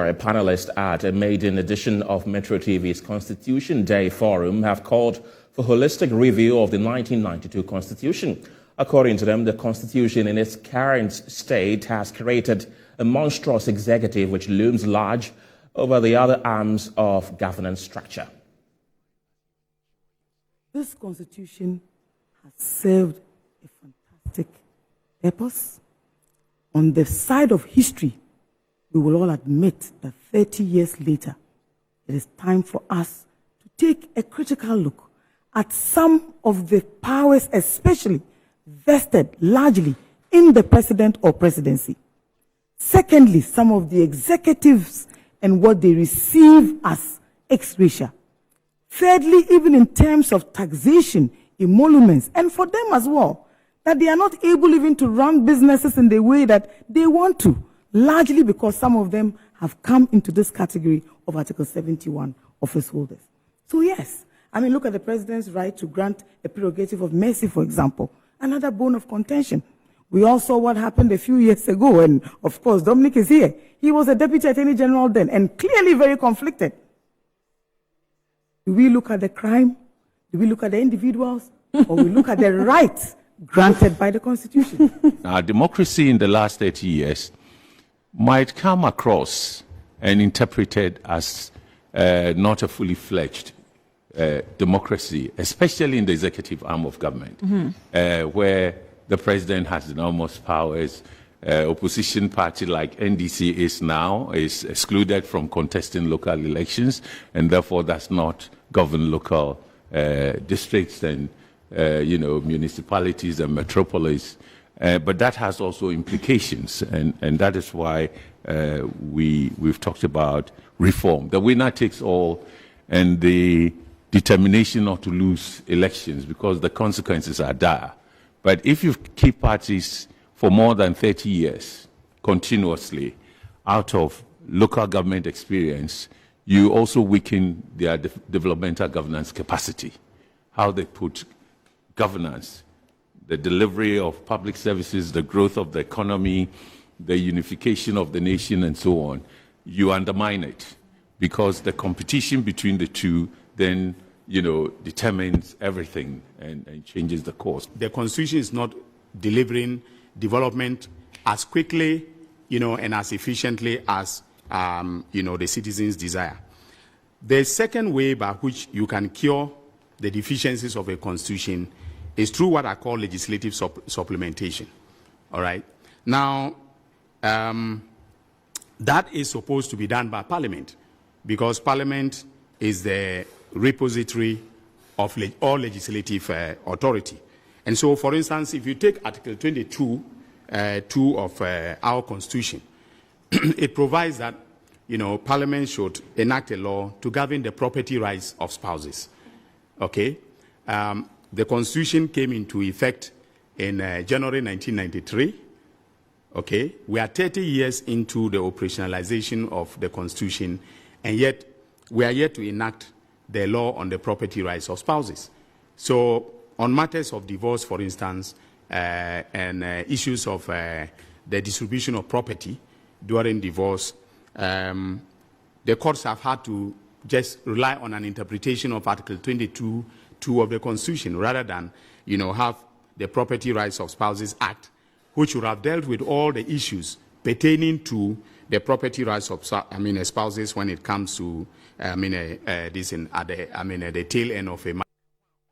A panelist at a maiden edition of Metro TV's Constitution Day Forum have called for holistic review of the 1992 Constitution. According to them, the Constitution in its current state has created a monstrous executive which looms large over the other arms of governance structure. This Constitution has served a fantastic purpose. On the side of history, we will all admit that 30 years later, it is time for us to take a critical look at some of the powers, especially vested largely in the president or presidency. Secondly, some of the executives and what they receive as ex gratia. Thirdly, even in terms of taxation, emoluments, and for them as well, that they are not able even to run businesses in the way that they want to, largely because some of them have come into this category of Article 71 office holders. So yes, I mean, look at the president's right to grant a prerogative of mercy, for example, another bone of contention. We all saw what happened a few years ago, and of course, Dominic is here. He was a deputy attorney general then, and clearly very conflicted. Do we look at the crime? Do we look at the individuals? Or we look at the rights granted by the Constitution? Now, democracy in the last 30 years might come across and interpreted as not a fully fledged democracy, especially in the executive arm of government, where the president has enormous powers. Opposition party like NDC is excluded from contesting local elections, and therefore does not govern local districts and municipalities and metropolis. But that has also implications, and that is why we've talked about reform. The winner takes all, and the determination not to lose elections because the consequences are dire. But if you keep parties for more than 30 years continuously out of local government experience, you also weaken their developmental governance capacity, how they put governance, the delivery of public services, the growth of the economy, the unification of the nation, and so on. You undermine it because the competition between the two then, determines everything and changes the course. The Constitution is not delivering development as quickly, and as efficiently as, the citizens desire. The second way by which you can cure the deficiencies of a Constitution is through what I call legislative supplementation. All right. Now, that is supposed to be done by Parliament, because Parliament is the repository of all legislative authority. And so, for instance, if you take Article 22, 2 of our Constitution, it provides that, Parliament should enact a law to govern the property rights of spouses. Okay? The Constitution came into effect in January 1993. Okay? We are 30 years into the operationalization of the Constitution, and yet we are yet to enact the law on the property rights of spouses. So, on matters of divorce, for instance, and issues of the distribution of property during divorce, the courts have had to just rely on an interpretation of Article 22, 2 of the Constitution, rather than, have the Property Rights of Spouses Act, which would have dealt with all the issues pertaining to the property rights of spouses when it comes to, at the tail end of a marriage.